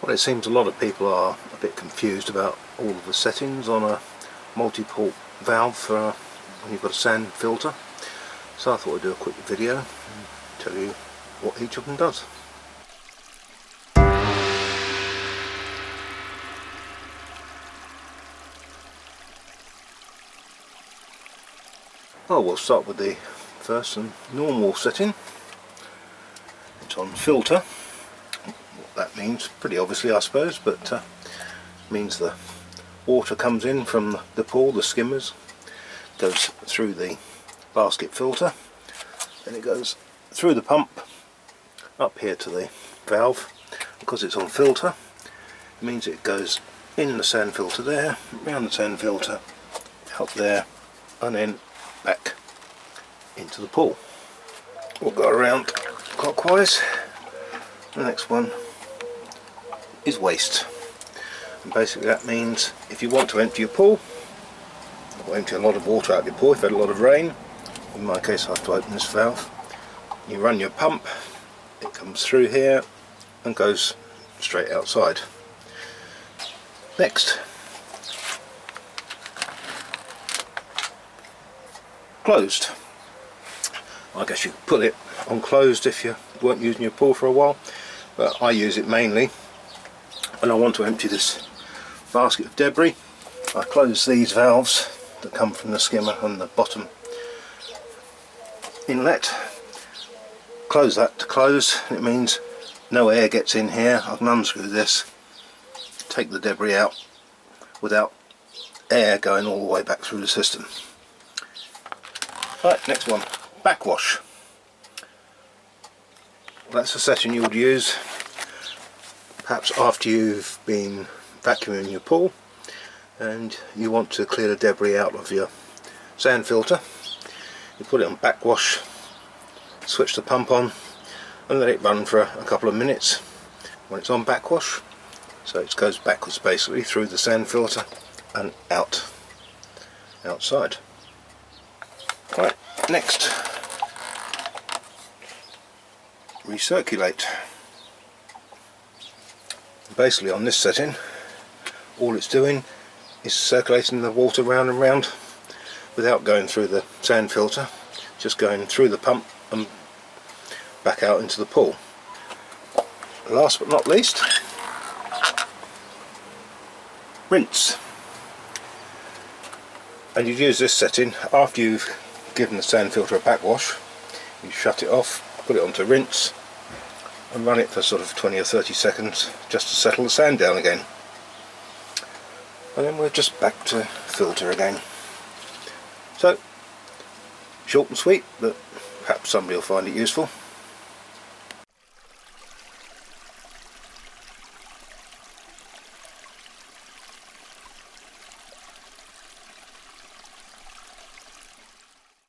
Well, it seems a lot of people are a bit confused about all of the settings on a multi-port valve for when you've got a sand filter. So I thought I'd do a quick video and tell you what each of them does. Well, we'll start with the first and normal setting. It's on filter. What that means, pretty obviously I suppose, but means the water comes in from the pool, the skimmers, goes through the basket filter, then it goes through the pump up here to the valve. Because it's on filter, it means it goes in the sand filter there, round the sand filter, out there, and then back into the pool. We'll go around clockwise. The next one is waste, and basically that means if you want to empty your pool, or empty a lot of water out of your pool, if you've had a lot of rain, in my case I have to open this valve, you run your pump, it comes through here and goes straight outside. Next, closed. I guess you could put it on closed if you weren't using your pool for a while, but I use it mainly when I want to empty this basket of debris. I close these valves that come from the skimmer and the bottom inlet. Close that to close. It means no air gets in here. I can unscrew this, take the debris out without air going all the way back through the system. Right, next one, backwash. That's a setting you would use perhaps after you've been vacuuming your pool and you want to clear the debris out of your sand filter. You put it on backwash, switch the pump on and let it run for a couple of minutes when it's on backwash, so it goes backwards basically through the sand filter and outside. Right, next, recirculate. Basically on this setting all it's doing is circulating the water round and round without going through the sand filter, just going through the pump and back out into the pool. Last but not least, rinse. And you use this setting after you've given the sand filter a backwash. You shut it off, put it onto rinse and run it for sort of 20 or 30 seconds just to settle the sand down again. And then we're just back to filter again. So, short and sweet, but perhaps somebody will find it useful.